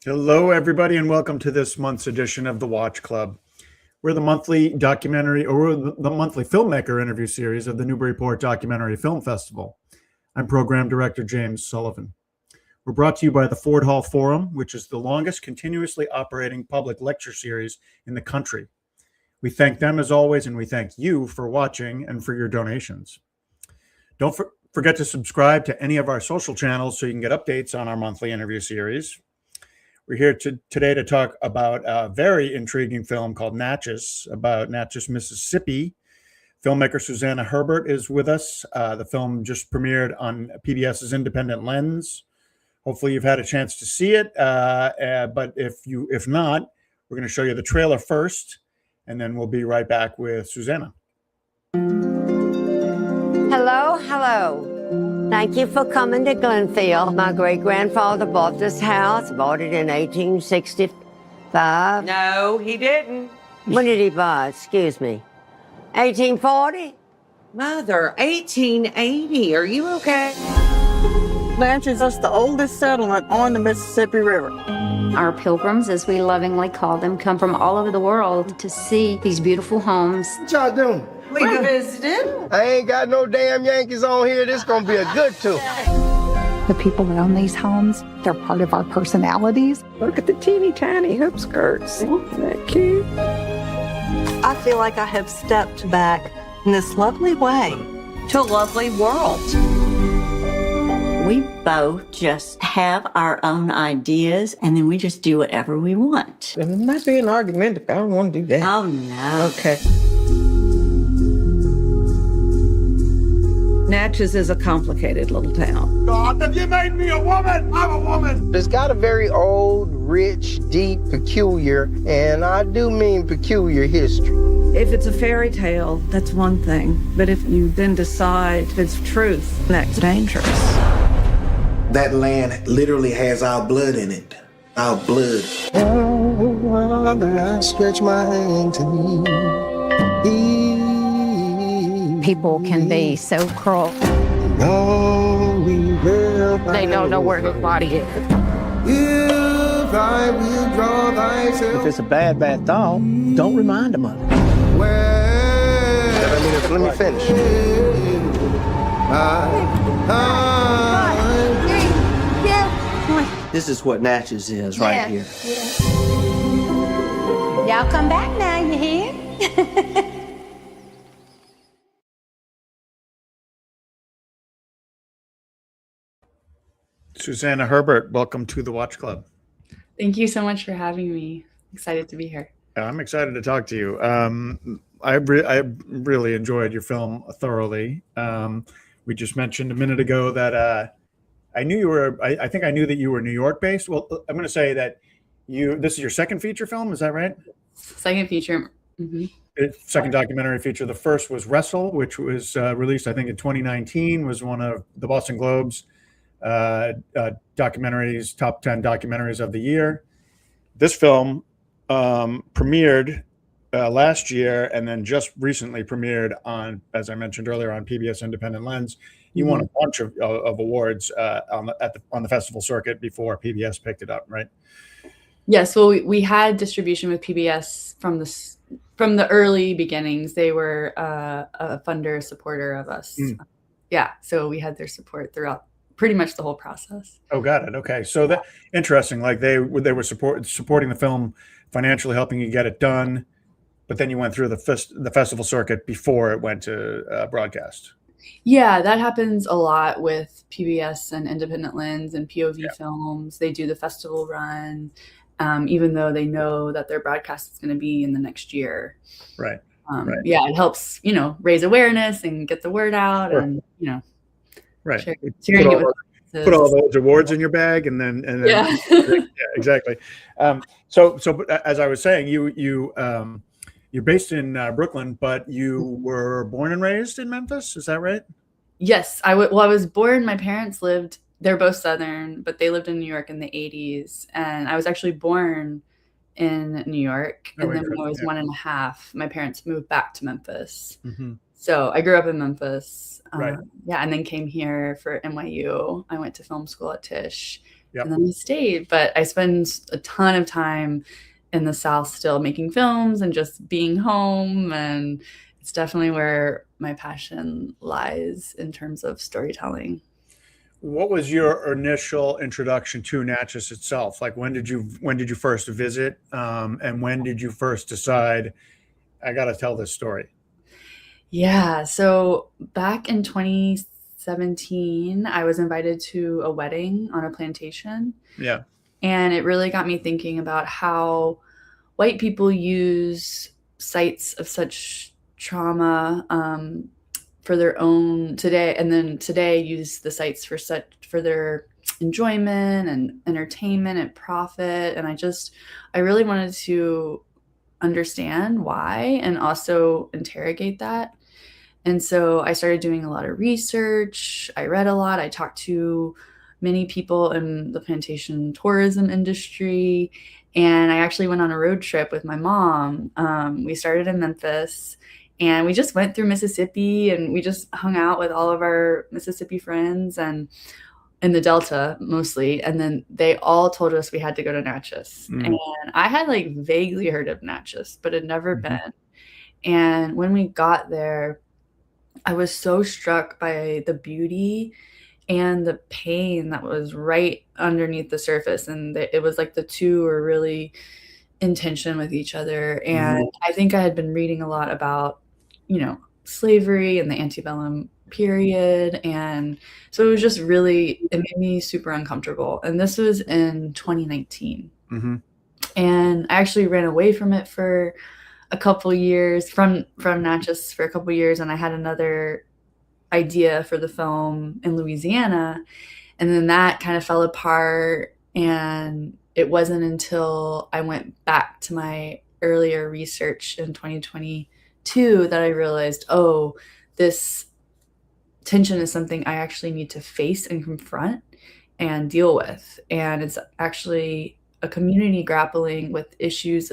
Hello, everybody, and welcome to this month's edition of the Watch Club. We're the monthly documentary, or the monthly filmmaker interview series of the Newburyport Documentary Film Festival. I'm Program Director James Sullivan. We're brought to you by the Ford Hall Forum, which is the longest continuously operating public lecture series in the country. We thank them as always, and we thank you for watching and for your donations. Don't forget to subscribe to any of our social channels so you can get updates on our monthly interview series. We're here today to talk about a very intriguing film called Natchez, about Natchez, Mississippi. Filmmaker Suzannah Herbert is with us. The film just premiered on PBS's Independent Lens. Hopefully you've had a chance to see it, but if not, we're going to show you the trailer first, and then we'll be right back with Suzannah. Hello. Thank you for coming to Glenfield. My great-grandfather bought this house, bought it in 1865. No, he didn't. When did he buy it? Excuse me. 1840? Mother, 1880. Are you okay? Natchez is the oldest settlement on the Mississippi River. Our pilgrims, as we lovingly call them, come from all over the world to see these beautiful homes. What y'all doing? We visited. I ain't got no damn Yankees on here. This gonna be a good tour. The people that own these homes, they're part of our personalities. Look at the teeny tiny hoop skirts. Isn't that cute? I feel like I have stepped back in this lovely way to a lovely world. We both just have our own ideas, and then we just do whatever we want. It might be an argument. I don't want to do that. Oh, no. Okay. Natchez is a complicated little town. God, if you made me a woman, I'm a woman. It's got a very old, rich, deep, peculiar, and I do mean peculiar history. If it's a fairy tale, that's one thing. But if you then decide it's truth, that's dangerous. That land literally has our blood in it. Our blood. Oh, I stretch my hand to me. People can be so cruel. They don't know where his body is. If I will draw thyself. If it's a bad thought, don't remind them of it. Let me finish. This is what Natchez is right here. Y'all come back now, you hear? Suzannah Herbert, welcome to the Watch Club. Thank you so much for having me. Excited to be here. I'm excited to talk to you. I really enjoyed your film thoroughly. We just mentioned a minute ago that I knew you were. I think I knew that you were New York based. Well, I'm going to say that this is your second feature film. Is that right? Second feature. Mm-hmm. Second documentary feature. The first was Wrestle, which was released I think in 2019. Was one of the Boston Globe's documentaries, top 10 documentaries of the year. This film premiered last year and then just recently premiered on, as I mentioned earlier, on PBS Independent Lens. You won a bunch of awards on the festival circuit before PBS picked it up, right? Yes. Well, we had distribution with PBS from the early beginnings. They were a funder, supporter of us. Yeah. So we had their support throughout pretty much the whole process. Oh, got it. Okay. So that interesting. Like they were supporting the film financially, helping you get it done, but then you went through the festival circuit before it went to broadcast. Yeah, that happens a lot with PBS and Independent Lens and POV films. They do the festival run, even though they know that their broadcast is going to be in the next year. Right. Yeah, it helps, raise awareness and get the word out, and right. Sharing it with put all those awards in your bag, and then yeah, exactly. So as I was saying, you're based in Brooklyn, but you were born and raised in Memphis. Is that right? Yes, I was born. My parents they're both Southern, but they lived in New York in the 80s, and I was actually born in New York, and then when I was 1.5, my parents moved back to Memphis. Mm-hmm. So I grew up in Memphis. And then came here for NYU. I went to film school at Tisch, Yep. And then I stayed, but I spend a ton of time in the South still making films and just being home. And it's definitely where my passion lies in terms of storytelling. What was your initial introduction to Natchez itself? Like, when did you first visit, and when did you first decide I got to tell this story? Yeah, so back in 2017, I was invited to a wedding on a plantation. Yeah. And it really got me thinking about how white people use sites of such trauma for their own today, and then today use the sites for their enjoyment and entertainment and profit. And I really wanted to understand why and also interrogate that. And so I started doing a lot of research. I read a lot. I talked to many people in the plantation tourism industry. And I actually went on a road trip with my mom. We started in Memphis and we just went through Mississippi and we just hung out with all of our Mississippi friends and in the Delta mostly. And then they all told us we had to go to Natchez. And I had like vaguely heard of Natchez, but had never been. And when we got there, I was so struck by the beauty and the pain that was right underneath the surface. And it was like the two were really in tension with each other. And I think I had been reading a lot about, slavery and the antebellum period. And so it was just it made me super uncomfortable. And this was in 2019. And I actually ran away from it for a couple years, from Natchez for a couple years. And I had another idea for the film in Louisiana. And then that kind of fell apart. And it wasn't until I went back to my earlier research in 2022 that I realized, oh, this tension is something I actually need to face and confront and deal with. And it's actually a community grappling with issues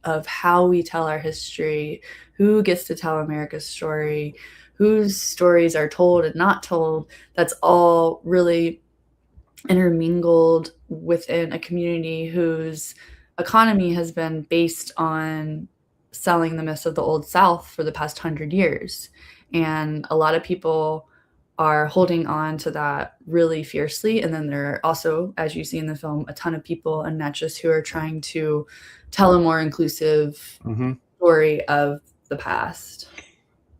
of how we tell our history, who gets to tell America's story, whose stories are told and not told. That's all really intermingled within a community whose economy has been based on selling the myths of the Old South for the past 100 years. And a lot of people are holding on to that really fiercely. And then there are also, as you see in the film, a ton of people in Natchez who are trying to tell a more inclusive story of the past.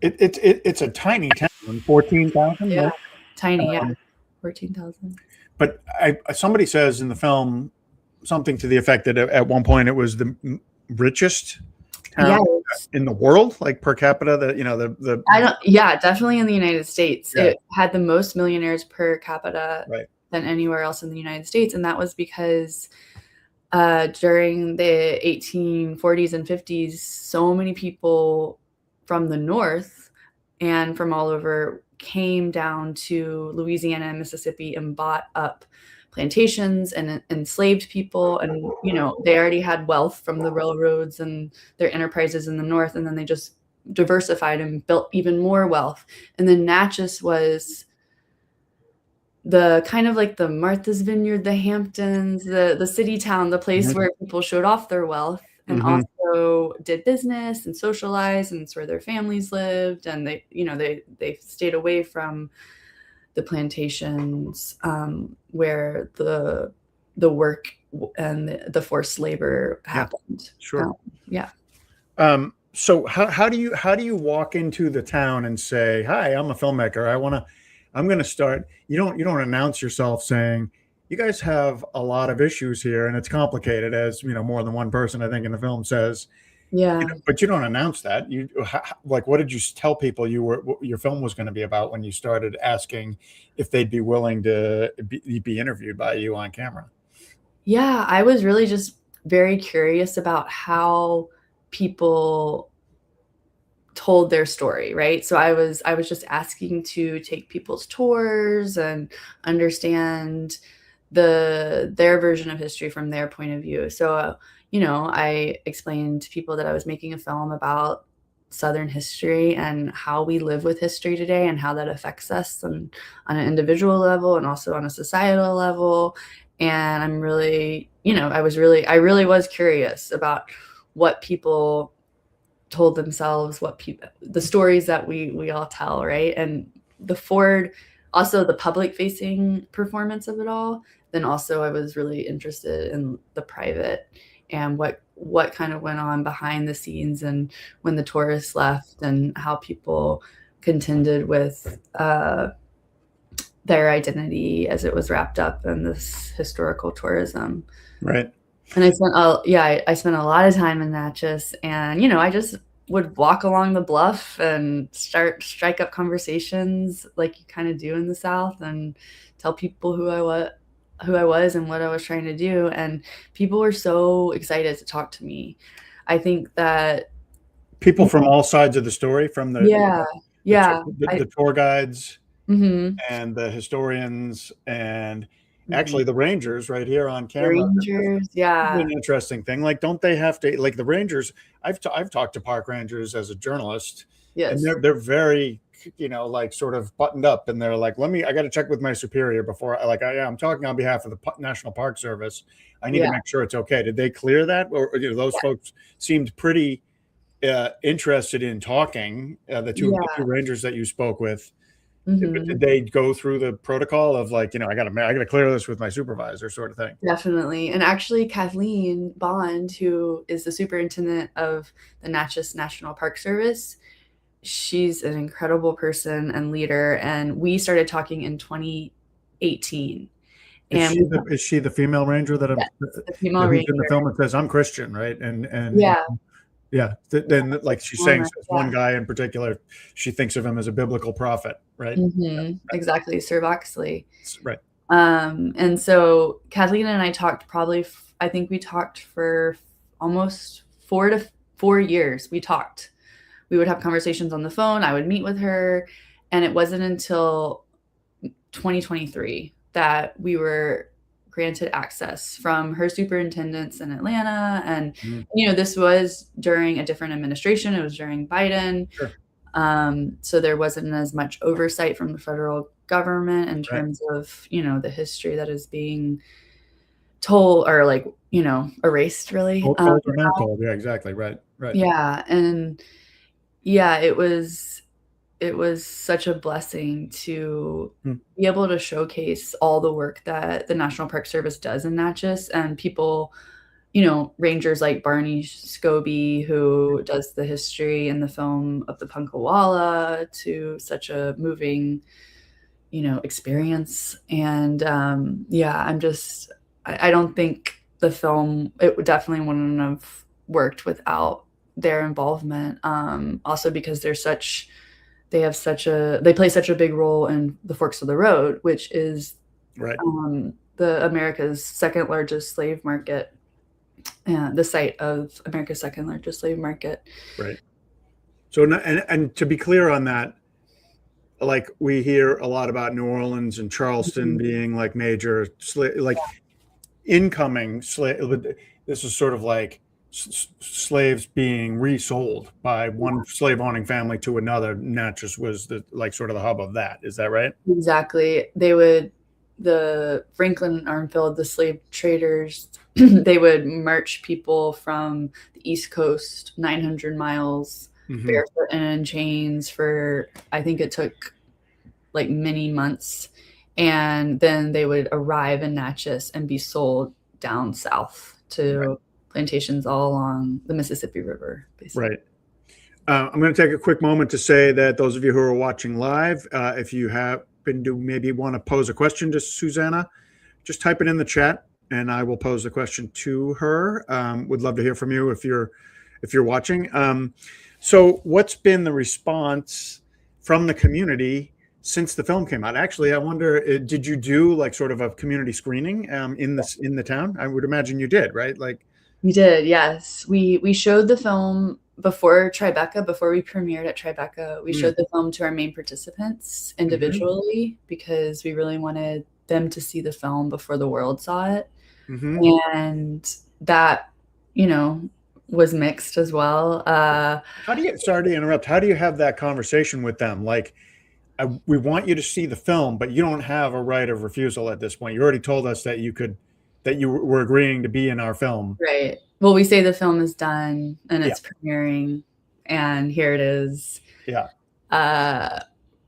It's a tiny town, 14,000. Yeah, tiny, 14,000. But somebody says in the film something to the effect that at one point it was the richest town in the world, like per capita. Definitely in the United States. Yeah. It had the most millionaires per capita than anywhere else in the United States, and that was because during the 1840s and 50s, so many people from the North and from all over came down to Louisiana and Mississippi and bought up plantations and enslaved people. And, they already had wealth from the railroads and their enterprises in the North. And then they just diversified and built even more wealth. And then Natchez was the kind of like the Martha's Vineyard, the Hamptons, the city town, the place where people showed off their wealth and also did business and socialized, and it's where their families lived. And they stayed away from the plantations where the work and the forced labor happened. Sure. Yeah. So how do you walk into the town and say, "Hi, I'm a filmmaker. I'm going to start." You don't announce yourself saying, "You guys have a lot of issues here and it's complicated," as more than one person I think in the film says. Yeah. But you don't announce that. What did you tell people your film was going to be about when you started asking if they'd be willing to be interviewed by you on camera? Yeah, I was really just very curious about how people told their story, right? So I was just asking to take people's tours and understand their version of history from their point of view. So I explained to people that I was making a film about Southern history and how we live with history today and how that affects us on an individual level and also on a societal level. And I'm really, I really was curious about what people told themselves, the stories that we all tell, right? And the Ford, also the public facing performance of it all. Then also I was really interested in the private and what kind of went on behind the scenes, and when the tourists left, and how people contended with their identity as it was wrapped up in this historical tourism. Right. And I spent a lot of time in Natchez, and I just would walk along the bluff and strike up conversations like you kind of do in the South, and tell people who I was and what I was trying to do. And people were so excited to talk to me. I think that people from all sides of the story, from the the tour guides and the historians, and actually the Rangers right here on camera. Rangers, yeah. An interesting thing. Like, don't they have to, like the Rangers, I've talked to park rangers as a journalist. Yes. And they're very, like sort of buttoned up, and they're like, I got to check with my superior before I'm talking on behalf of the National Park Service. I need to make sure it's okay. Did they clear that? Or those folks seemed pretty interested in talking, the two rangers that you spoke with. Did they go through the protocol of like, I gotta clear this with my supervisor, sort of thing? Definitely. And actually Kathleen Bond, who is the superintendent of the Natchez National Park Service, she's an incredible person and leader. And we started talking in 2018. Is she the female ranger that the female ranger in the film? It says I'm Christian, right? And yeah. Then, like she's saying, one guy in particular, she thinks of him as a biblical prophet, right? Exactly, Sir Oxley. Right. And so Kathleen and I talked I think we talked for almost 4 years. We would have conversations on the phone. I would meet with her. And it wasn't until 2023 that we were granted access from her superintendents in Atlanta. And, this was during a different administration. It was during Biden. Sure. So there wasn't as much oversight from the federal government in terms of, the history that is being told, or like, erased really. Told or not told. Yeah, exactly. Right. Yeah. And it was such a blessing to be able to showcase all the work that the National Park Service does in Natchez, and people, rangers like Barney Scobie, who does the history in the film of the Punkawalla, to such a moving, experience. And I don't think the film, it definitely wouldn't have worked without their involvement. Also because they play such a big role in the Forks of the Road, which is the America's second largest slave market, the site of America's second largest slave market. Right. So, and to be clear on that, like we hear a lot about New Orleans and Charleston being like major incoming slave. This is sort of like slaves being resold by one slave owning family to another. Natchez was the sort of the hub of that. Is that right? Exactly. The Franklin Armfield, the slave traders, they would march people from the East Coast 900 miles barefoot and in chains for, I think it took like many months. And then they would arrive in Natchez and be sold down south to plantations all along the Mississippi River, basically. Right. I'm going to take a quick moment to say that those of you who are watching live, if you happen to maybe want to pose a question to Suzannah, just type it in the chat and I will pose the question to her. Would love to hear from you if you're watching. So what's been the response from the community since the film came out? Actually, I wonder, did you do like sort of a community screening in the town? I would imagine you did, right? Like, we did, yes. We showed the film before Tribeca, before we premiered at Tribeca. We showed the film to our main participants individually because we really wanted them to see the film before the world saw it. And that, was mixed as well. Sorry to interrupt. How do you have that conversation with them? Like, we want you to see the film, but you don't have a right of refusal at this point. You already told us that you were agreeing to be in our film. Right. Well, we say the film is done and it's premiering, and here it is. Yeah.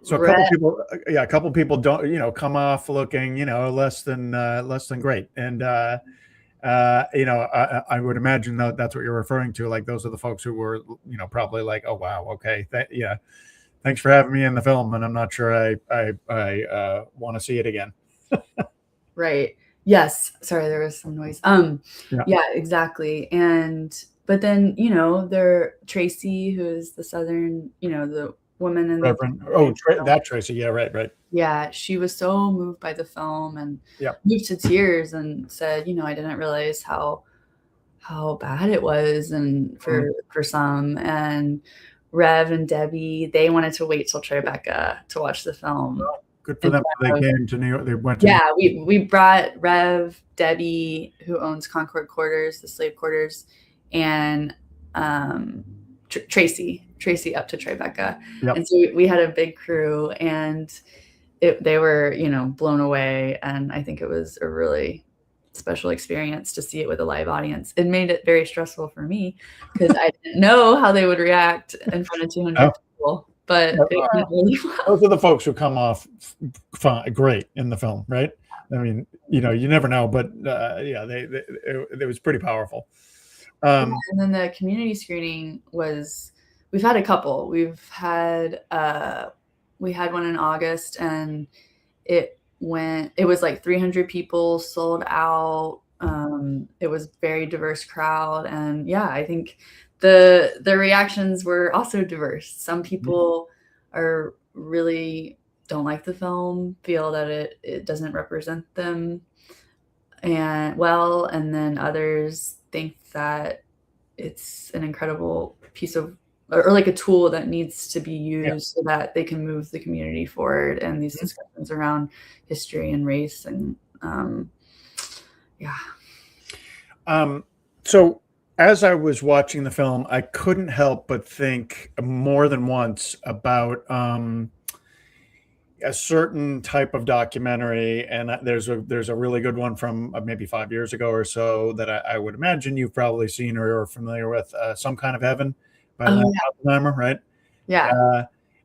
So a couple people don't, come off looking, less than great. And, I would imagine that's what you're referring to. Like, those are the folks who were, probably like, oh, wow. Okay. Thanks for having me in the film. And I'm not sure I want to see it again. Right. Yes. Sorry, there was some noise. Yeah, exactly. But then, Tracy, who is the Southern, the woman in Reverend. Tracy. Yeah. Right. Yeah. She was so moved by the film and moved to tears and said, I didn't realize how bad it was. And for some, and Rev and Debbie, they wanted to wait till Tribeca to watch the film. Well, good for them. They came to New York. They went to we brought Rev, Debbie, who owns Concord Quarters, the slave quarters, and Tracy up to Tribeca. And so we had a big crew, and they were, blown away. And I think it was a really special experience to see it with a live audience. It made it very stressful for me because I didn't know how they would react in front of 200 people. But it went really well. Those are the folks who come off great in the film, right? I mean, you never know, but it was pretty powerful. And then the community screening we've had a couple. We had one in August, and it was like 300 people, sold out. It was very diverse crowd. And I think the reactions were also diverse. Some people are really don't like the film, feel that it doesn't represent them and then others think that it's an incredible piece of or like a tool that needs to be used so that they can move the community forward and these discussions around history and race and so as I was watching the film, I couldn't help but think more than once about a certain type of documentary, and there's a really good one from maybe 5 years ago or so that I would imagine you've probably seen or are familiar with, Some Kind of Heaven by Len Oppenheimer, right? Yeah.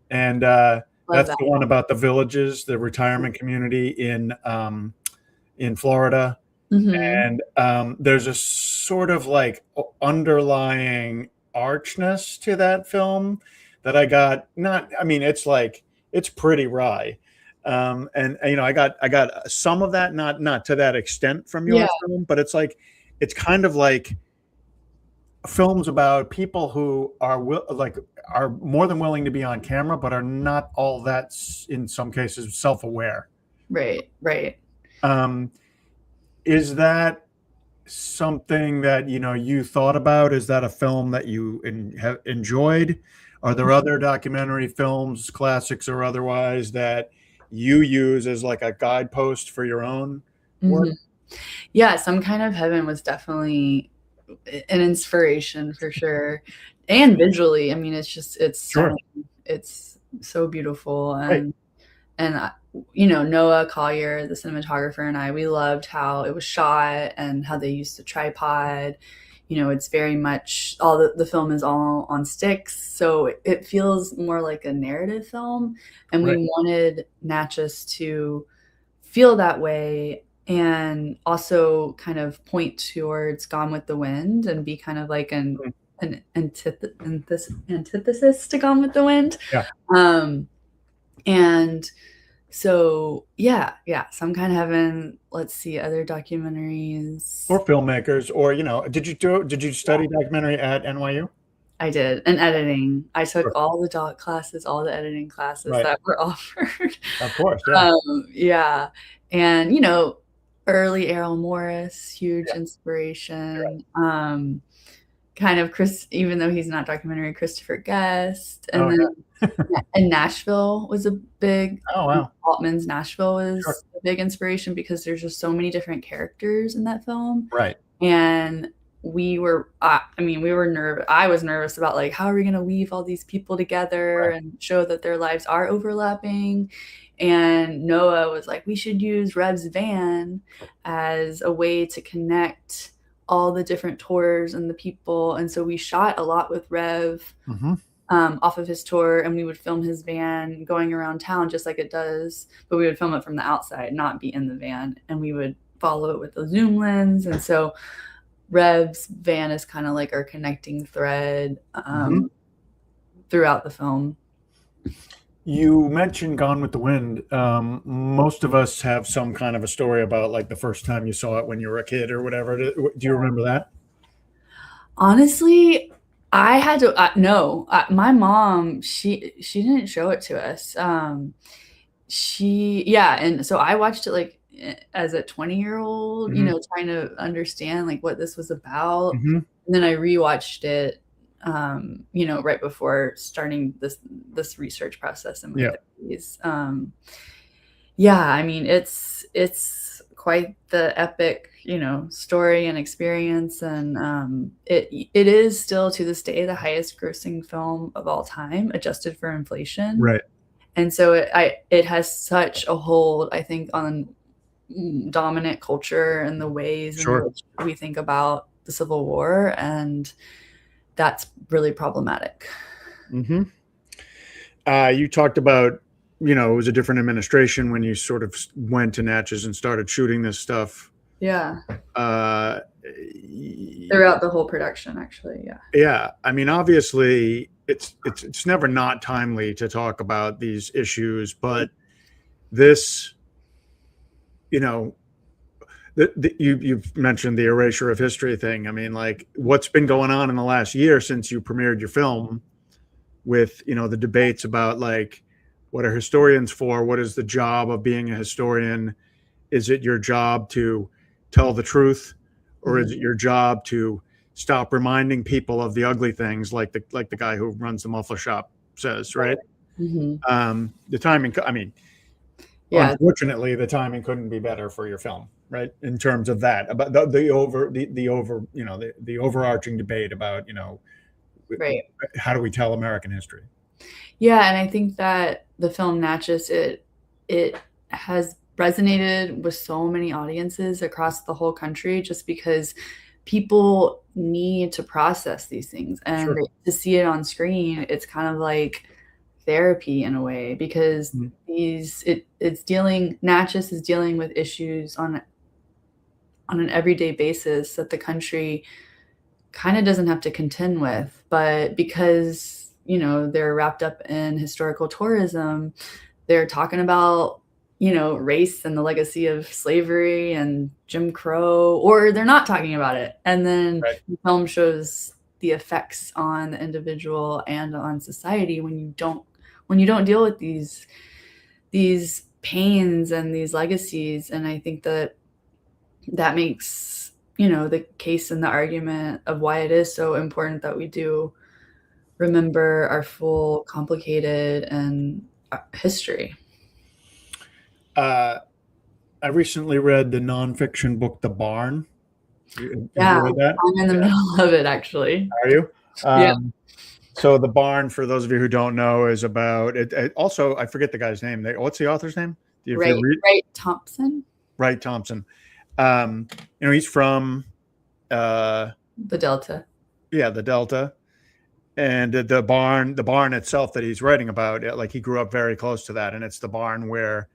That's the one about the villages, the retirement community in Florida. Mm-hmm. And there's a sort of like underlying archness to that film that I got. It's pretty wry. I got some of that, not to that extent from your film, but it's kind of like films about people who are more than willing to be on camera, but are not all that, in some cases, self-aware. Right. Is that something that you thought about? Is that a film that you have enjoyed? Are there other documentary films, classics or otherwise, that you use as like a guidepost for your own work? Yeah, Some Kind of Heaven was definitely an inspiration for sure. And visually, I mean, it's stunning. It's so beautiful. And Noah Collier, the cinematographer, and we loved how it was shot and how they used the tripod. It's very much the film is all on sticks. So it feels more like a narrative film. And we wanted Natchez to feel that way and also kind of point towards Gone with the Wind and be kind of like an antithesis to Gone with the Wind. Yeah. And so Some Kind of Heaven. Let's see other documentaries or filmmakers, or did you study documentary at NYU? I did, and editing. I took all the doc classes, all the editing classes that were offered. Of course, and early Errol Morris, huge inspiration. Kind of Chris, even though he's not documentary, Christopher Guest, and and Nashville was a big. Oh wow! Altman's Nashville was a big inspiration because there's just so many different characters in that film, right? And we were, I mean, we were nervous. I was nervous about like, how are we going to weave all these people together and show that their lives are overlapping? And Noah was like, we should use Rev's van as a way to connect all the different tours and the people. And so we shot a lot with Rev off of his tour, and we would film his van going around town just like it does, but we would film it from the outside, not be in the van, and we would follow it with the zoom lens. And so Rev's van is kind of like our connecting thread throughout the film. You mentioned Gone with the Wind. Most of us have some kind of a story about like the first time you saw it when you were a kid or whatever. Do you remember that? Honestly, I had to no. My mom, she didn't show it to us. And so I watched it like as a 20-year-old, you know, trying to understand like what this was about. And then I rewatched it, you know, right before starting this research process in my 30s. Yeah, I mean, it's quite the epic, you know, story and experience, and it is still to this day the highest grossing film of all time, adjusted for inflation. Right. And so it has such a hold, I think, on dominant culture and the ways in which we think about the Civil War, and that's really problematic. You talked about, you know, it was a different administration when you sort of went to Natchez and started shooting this stuff. Yeah. Throughout the whole production, actually. Yeah. Yeah. I mean, obviously it's never not timely to talk about these issues, but this, you know, you've mentioned the erasure of history thing. I mean, like, what's been going on in the last year since you premiered your film with, you know, the debates about like, what are historians for? What is the job of being a historian? Is it your job to tell the truth, or is it your job to stop reminding people of the ugly things, like the guy who runs the muffler shop says, right? The timing, I mean, unfortunately, the timing couldn't be better for your film, right? In terms of that, about the overarching debate about, you know, how do we tell American history? Yeah, and I think that the film Natchez, it has resonated with so many audiences across the whole country, just because people need to process these things, and to see it on screen, it's kind of like therapy in a way, because Natchez is dealing with issues on an everyday basis that the country kind of doesn't have to contend with, but because, you know, they're wrapped up in historical tourism, they're talking about, you know, race and the legacy of slavery and Jim Crow, or they're not talking about it. And then the film shows the effects on the individual and on society when you don't deal with these pains and these legacies. And I think that makes, you know, the case and the argument of why it is so important that we do remember our full, complicated and history. I recently read the nonfiction book, The Barn. Have you read that? I'm in the middle of it, actually. Are you? Yeah. So The Barn, for those of you who don't know, is about it. Also, I forget the guy's name. What's the author's name? Wright Thompson. Wright Thompson. You know, he's from the Delta. Yeah, the Delta. And the barn itself that he's writing about, like, he grew up very close to that, and it's the barn where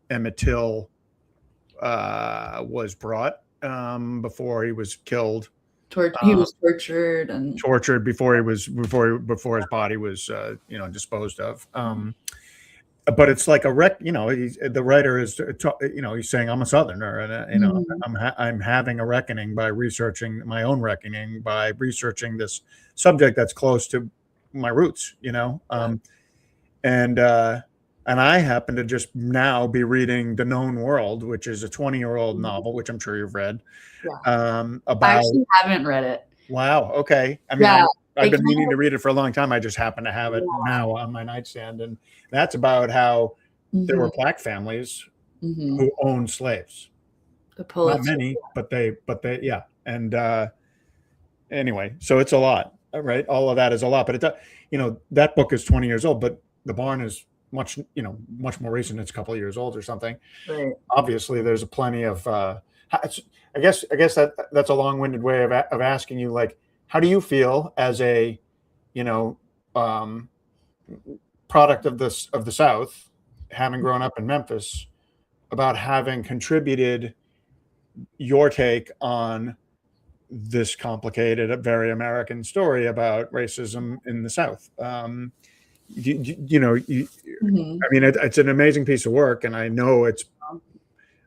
Emmett Till was brought before he was killed. He was tortured before his body was you know, disposed of. But it's like you know, the writer is, you know, he's saying, I'm a Southerner, and you know, I'm having a reckoning by researching my own reckoning by researching this subject that's close to my roots, you know. And I happen to just now be reading The Known World, which is a 20-year-old novel, which I'm sure you've read. About, I actually haven't read it. Wow. Okay. I mean, I've been meaning to read it for a long time. I just happen to have it now on my nightstand. And that's about how there were Black families who owned slaves. Not many, but they, yeah. And anyway, so it's a lot, right? All of that is a lot, but that book is 20 years old, but The Barn is much more recent. It's a couple of years old or something. Right. Obviously there's plenty of, I guess that's a long-winded way of asking you, like, how do you feel as a, product of the South, having grown up in Memphis, about having contributed your take on this complicated, very American story about racism in the South? I mean, it's an amazing piece of work, and I know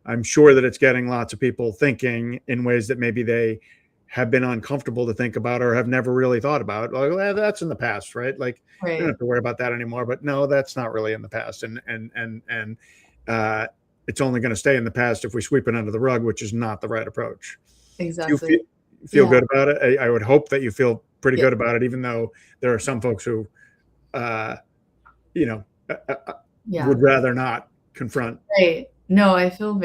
I'm sure that it's getting lots of people thinking in ways that maybe they have been uncomfortable to think about or have never really thought about. Like, well, that's in the past, right? Like, Right. You don't have to worry about that anymore. But no, that's not really in the past, and it's only going to stay in the past if we sweep it under the rug, which is not the right approach. Exactly. You feel good about it? I would hope that you feel pretty good about it, even though there are some folks who, would rather not confront. Right. No, I feel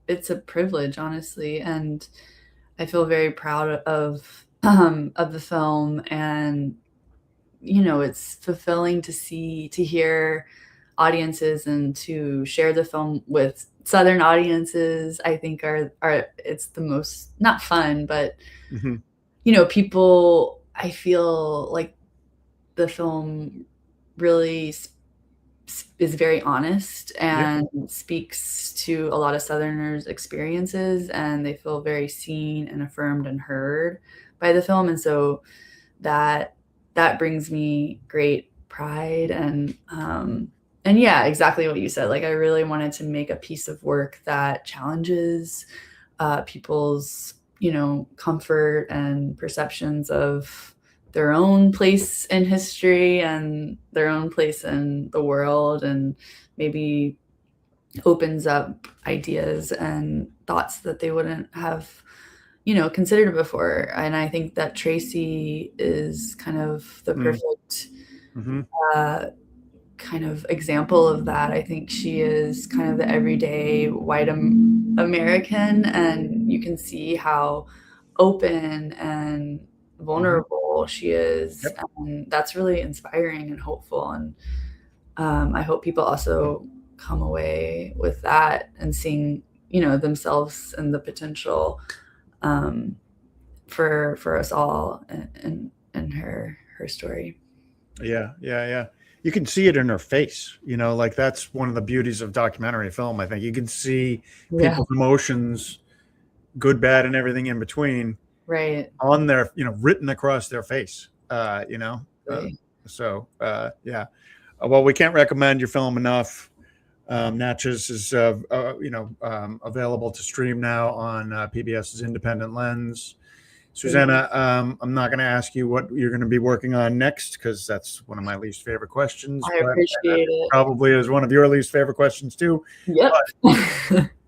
it's a privilege, honestly. And I feel very proud of the film, and, it's fulfilling to hear audiences and to share the film with Southern audiences. I think it's the most, not fun, but, people, I feel like the film really is very honest and speaks to a lot of Southerners' experiences, and they feel very seen and affirmed and heard by the film. And so that brings me great pride, and yeah, exactly what you said. Like, I really wanted to make a piece of work that challenges people's, comfort and perceptions of their own place in history and their own place in the world, and maybe opens up ideas and thoughts that they wouldn't have, considered before. And I think that Tracy is kind of the perfect kind of example of that. I think she is kind of the everyday white American, and you can see how open and vulnerable she is, and that's really inspiring and hopeful. And I hope people also come away with that and seeing, themselves and the potential for us all in her story. Yeah. You can see it in her face, like that's one of the beauties of documentary film. I think you can see people's emotions, good, bad, and everything in between, right, on their, written across their face, right. Well, we can't recommend your film enough. Natchez is, available to stream now on PBS's Independent Lens. Suzannah, I'm not going to ask you what you're going to be working on next, because that's one of my least favorite questions. I appreciate it. Probably is one of your least favorite questions too. Yep.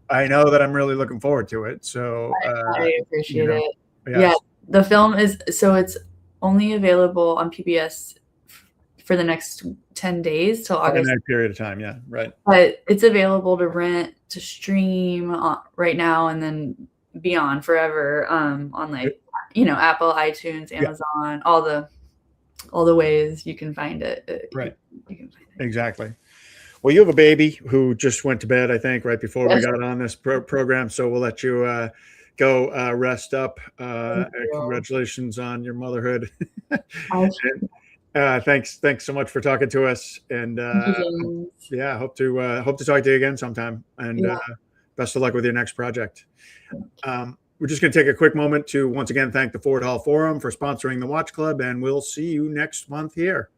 I know that I'm really looking forward to it. So I appreciate it. Yes. Yeah, the film it's only available on PBS for the next 10 days till August. In that period of time, yeah, right. But it's available to rent, to stream right now, and then beyond forever on like Apple, iTunes, Amazon, all the ways you can find it. Right. You can find it. Exactly. Well, you have a baby who just went to bed, I think, right before we got on this program. So we'll let you go rest up. Congratulations on your motherhood. Thanks so much for talking to us. And hope to talk to you again sometime. And best of luck with your next project. We're just going to take a quick moment to once again thank the Ford Hall Forum for sponsoring the Watch Club, and we'll see you next month here.